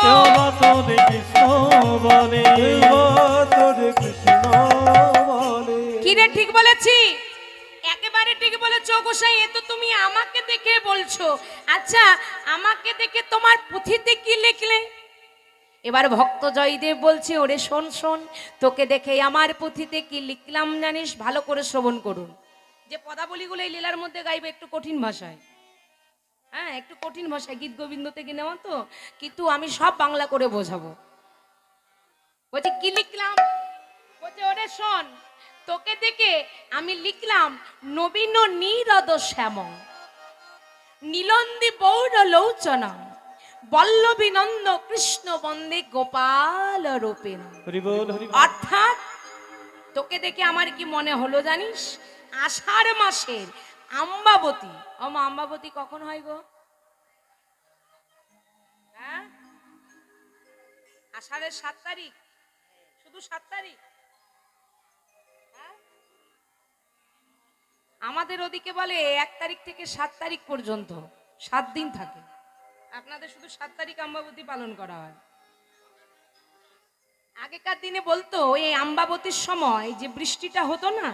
কেউ বা তোরে কৃষ্ণ বলে, তোরে কৃষ্ণ বলে। কি রে ঠিক বলেছি? একেবারে ঠিক বলেছো গোসাই। এ তো তুমি আমাকে দেখে বলছো। আচ্ছা, আমাকে দেখে তোমার পুঁথিতে কি লিখলে? এবার ভক্ত জয়দেব বলছে, ওরে শোন শোন, তোকে দেখে আমার পুঁথিতে কি লিখলাম জানিস? ভালো করে শ্রবণ করুন। যে পদাবলীগুলো এই লীলার মধ্যে গাইবে একটু কঠিন ভাষায়, হ্যাঁ একটু কঠিন ভাষায়, গীত গোবিন্দ থেকে নেওয়া তো, কিন্তু আমি সব বাংলা করে বোঝাবো। বলছে কি লিখলাম? বলছে ওরে শোন, তোকে দেখে আমি লিখলাম নবীন নীরদ শ্যামং নীলন্দি বৌর লোচনম বল্লভী নন্দ কৃষ্ণ বন্দে গোপাল রূপেণ। অর্থাৎ তোকে দেখে আমার কি মনে হলো জানিস? আষাঢ় মাসের আম্বাবতী। মা আম্বাবতী কখন হয় গো? হ্যাঁ, আষাঢ়ের 7 তারিখ, শুধু 7 তারিখ। আমাদের ওদিকে বলে 1 তারিখ থেকে 7 তারিখ পর্যন্ত 7 দিন থাকে। আপনাদের শুধু 7 তারিখ আম্বাবতী পালন করা হয়। আগেকার দিনে বলতো এই আম্বাবতীর সময় যে বৃষ্টিটা হতো না,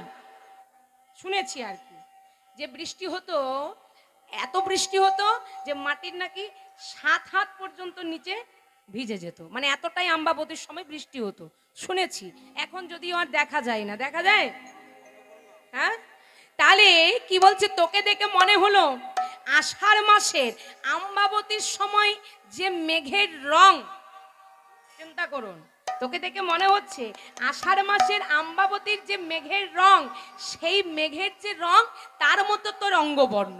শুনেছি আর কি, যে বৃষ্টি হতো, এত বৃষ্টি হতো যে মাটির নাকি 7 হাত পর্যন্ত নিচে ভিজে যেত। মানে এতটাই আম্বাবতীর সময় বৃষ্টি হতো শুনেছি। এখন যদিও আর দেখা যায় না। দেখা যায়? হ্যাঁ। তাহলে কি বলছে? তোকে দেখে মনে হলো আষাঢ় মাসের আম্বাবতীর সময় যে মেঘের রং, চিন্তা করুন, তোকে দেখে মনে হচ্ছে আষাঢ় মাসের আম্বাবতীর যে মেঘের রং, সেই মেঘের যে রং তার মতো তোর অঙ্গবর্ণ।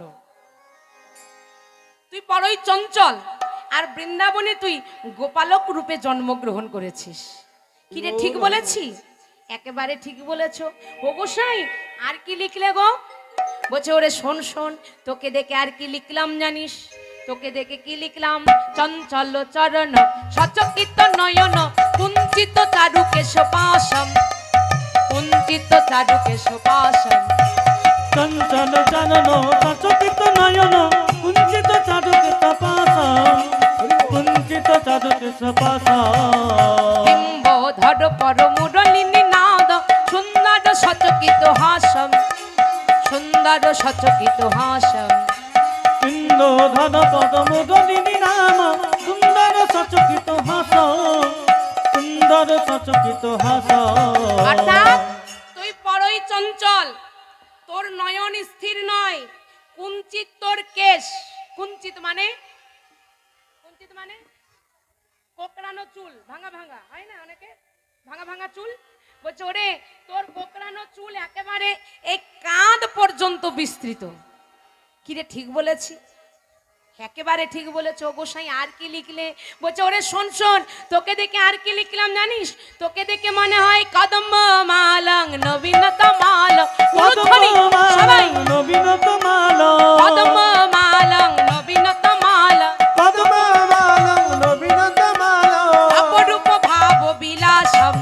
তুই বড়ই চঞ্চল, আর বৃন্দাবনে তুই গোপালক রূপে জন্মগ্রহণ করেছিস। কি রে ঠিক বলেছি? একেবারে ঠিক বলেছো। ও গোসাই, আর কি লিখলে গো? বলছে ওরে শোন শোন, তোকে দেখে আর কি লিখলাম জানিস? তোকে দেখে কি লিখলাম? চঞ্চল চরণ সচকিত নয়ন কুঞ্চিত চারুকেশ পাশম কুঞ্চিত চারুকেশ পাশম চঞ্চল চরণ সচকিত নয়ন কুঞ্চিত চারুকেশ পাশম কুঞ্চিত চারুকেশ পাশম বিম্বধর পরমুরলিনী নাদ সুন্দর সচকিত হাসম সুন্দর সচকিত হাসম ইন্দ্রধন পদমুরলিনী নাম সুন্দর সচকিত হাসম সুন্দর সচকিত হাসম। অর্থাৎ তুই বড়ই চঞ্চল, তোর নয়ন স্থির নয়, কুঞ্চিত তোর কেশ। কুঞ্চিত মানে? কুঞ্চিত মানে কোকড়ানো চুল, ভাঙা ভাঙা হয় না অনেকে, ভাঙা ভাঙা চুল। বলছে ওরে তোর কোকড়ানো চুল একেবারে এই কাঁধ পর্যন্ত বিস্তৃত। কিরে ঠিক বলেছি? একেবারে ঠিক বলেছো গোসাই। আর কি লিখলে? বলছে ওরে শোন শোন, তোকে দেখে আর কি লিখলাম জানিস? তোকে দেখে মনে হয় কদম্ব মালং নবীনতা মাল সবাই নবীনতা মাল কদম্ব মালং নবীনতা মাল কদম মালং নবীনতা মাল অপরূপ ভাব বিলাসম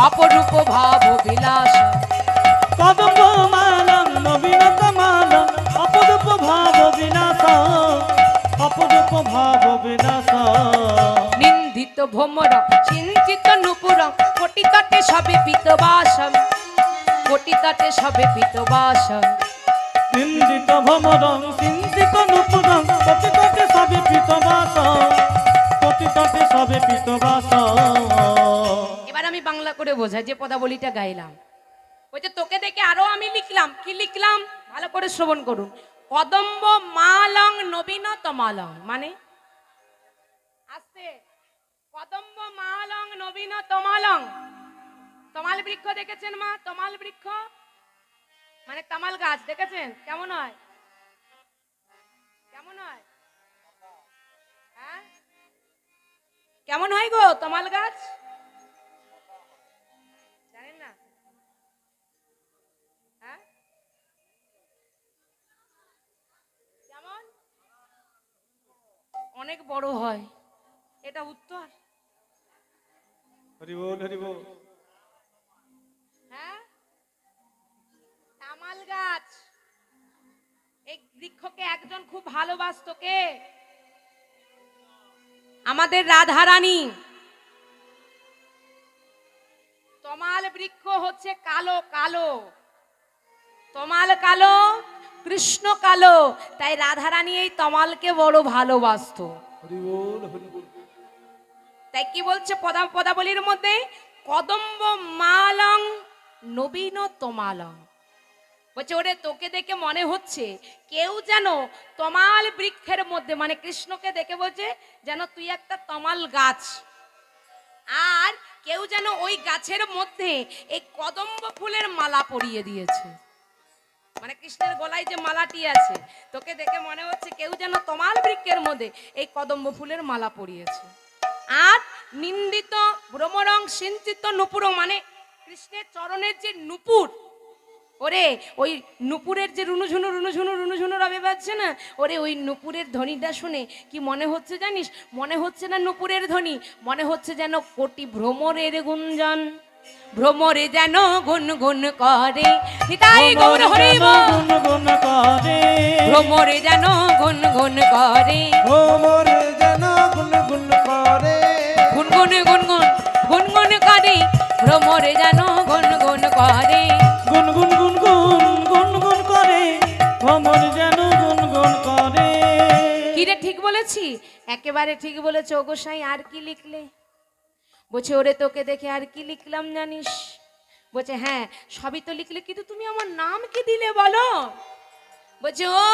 অপরূপ ভাব বিলাসম কদম মালং নবীনতা মাল অপরূপ ভাব বিনাশ অপরূপ ভাব বিনাশ। নিন্দিত ভ্রমর চিন্তিত নুপুর কোটি তটে সবে পিতবাসম কোটি তটে সবে পিতবাসম নিন্দিত ভ্রমরং চিন্তিত নুপুরং পতিতটে সবে পিতবাস পতিতটে সবে পিতবাস। এবার আমি বাংলা করে বোঝাই যে পদাবলীটা গাইলাম। ওই যে তোকে দেখে আরো আমি লিখলাম। কি লিখলাম? ভালো করে শ্রবণ করুন। কদম্ব মালং নবীনত মালং মানে আস্তে, কদম্ব মালং নবীনত মালং। তমাল বৃক্ষ দেখেছেন মা? তমাল বৃক্ষ মানে তামাল গাছ দেখেছেন? কেমন হয়? কেমন হয়? হ্যাঁ কেমন হয় গো তমাল গাছ? জানেন না? হ্যাঁ কেমন? অনেক বড় হয়। এটা উত্তর। হরি বল হরি বল। হ্যাঁ তামাল গাছ। এই বৃক্ষকে একজন খুব ভালোবাসতো। কে? আমাদের রাধারানী তমাল বৃক্ষ হচ্ছে কালো কালো, তমাল কালো, কৃষ্ণ কালো, তাই রাধারানী এই তমালকে বড় ভালোবাসতো। হরি বল হরি বল। তাই কি বলছে পদাবলীর মধ্যে, কদম্ব মালং নবীন তমালং। বলছে ওরে তোকে দেখে মনে হচ্ছে কেউ যেন তমাল বৃক্ষের মধ্যে, মানে কৃষ্ণকে দেখে বলছে যেন তুই একটা তমাল গাছ, আর কেউ যেন ওই গাছের মধ্যে এই কদম্ব ফুলের মালা পরিয়ে দিয়েছে। মানে কৃষ্ণের গলায় যে মালাটি আছে, তোকে দেখে মনে হচ্ছে কেউ যেন তমাল বৃক্ষের মধ্যে এই কদম্ব ফুলের মালা পরিয়েছে। আর নিন্দিত ভ্রমরং সিঞ্চিত নুপুরং, মানে কৃষ্ণের চরণের যে নুপুর, ওরে ওই নুপুরের যে রুনুঝুনু রুনুঝুনু রুনুঝুনু রবে বাজছে না, ওরে ওই নুপুরের ধ্বনিটা শুনে কি মনে হচ্ছে জানিস? মনে হচ্ছে না নুপুরের ধ্বনি, মনে হচ্ছে যেন কোটি ভ্রমরের গুঞ্জন, ভ্রমরে যেন গুনগুন করে। নিতাই গৌর হরি বল। গুনগুন করে, ভ্রমরে যেন গুনগুন করে, ভ্রমরে যেন গুনগুন করে, গুনগুন গুনগুন গুনগুন করে, ভ্রমরে যেন গুনগুন করে। গুনগুন গুনগুন গুনগুন করে, ভ্রমর যেন গুনগুন করে। কিরে ঠিক বলেছি? একেবারে ঠিক বলেছ ও গোসাই। আর কি লিখলে? বলছে ওরে তোকে দেখে আর কি লিখলাম জানিস? বলছে হ্যাঁ সবই তো লিখলে, কিন্তু তুমি আমার নাম কি দিলে বলো? বলছে ও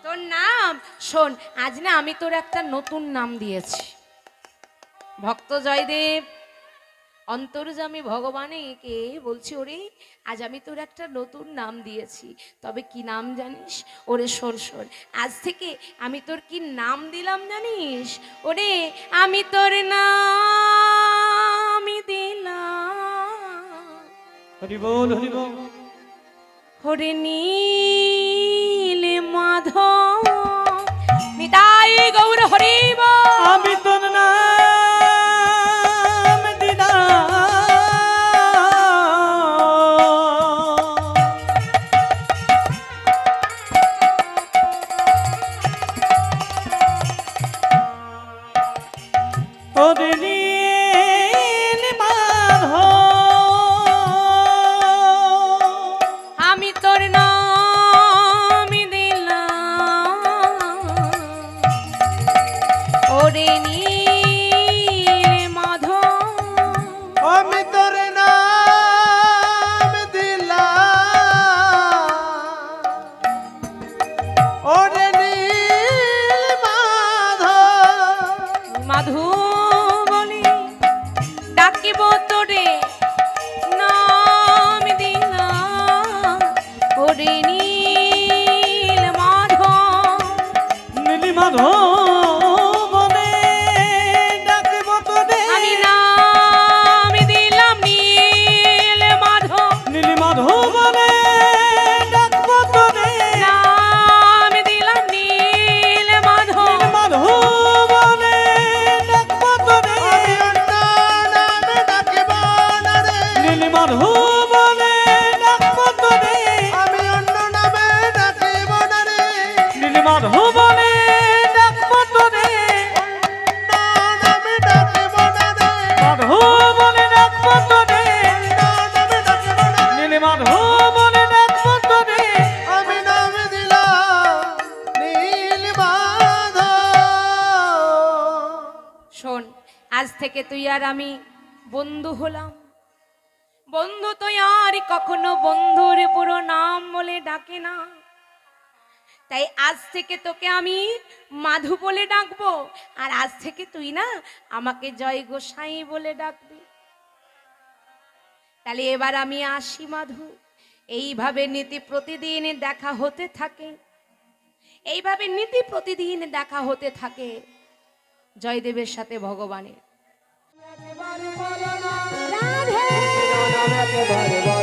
তোর নাম, শোন আজ না আমি তোর একটা নতুন নাম দিয়েছি। ভক্ত জয়দেব অন্তর্যামী ভগবানকে বলছি ওরে আজ আমি তোর একটা নতুন নাম দিয়েছি। তবে কি নাম জানিস? ওরে শোন শোন, আজ থেকে আমি তোর কি নাম দিলাম জানিস? ওরে আমি তোর নাম দিলাম, হরি বল হরি বল। ওরে নীল মাধব। নিতাই গৌর হরি বল। আমি তোর নাম দিলাম, ওরে নীল মাধব। আমি তোর নাম দিলাম, ওরে নীল মাধব। আমি তোর নাম দিলাম, ওরে নীল মাধব। মাধু বলি ডাকিব তোরে নাম দিলাম, ওরে নীল মাধব। নীল মাধব বলে ডাকিব তোরে, আমি নাম দিলাম নীল মাধব, নীল মাধব বলে ডাকব তোরে, নাম দিলাম নীল মাধব। নীল মাধব বলে ডাকব তোরে। নীল মাধব বলে ডাকব তোরে, আমি অন্য নামে ডাকিব না রে। নীল মাধব বলে ডাকব তোরে, অন্য নামে ডাকিব না রে। মাধব বলে ডাকব তোরে, অন্য নামে ডাকিব না রে। নীল মাধব বলে ডাকব তোরে, আমি নাম দিলাম নীল মাধব। শোন আজ থেকে তুই আর আমি বন্ধু হলাম। বন্ধু তো আর কখনো বন্ধুর পুরো নাম বলে ডাকে না, তাই আজ থেকে তোকে আমি মাধু বলে ডাকবো, আর আজ থেকে তুই না আমাকে জয় গোসাই বলে ডাকবি। তাহলে এবার আমি আসি মাধু। এইভাবে নীতি প্রতিদিন দেখা হতে থাকে, এইভাবে নীতি প্রতিদিন দেখা হতে থাকে জয়দেবের সাথে ভগবানের। রাধে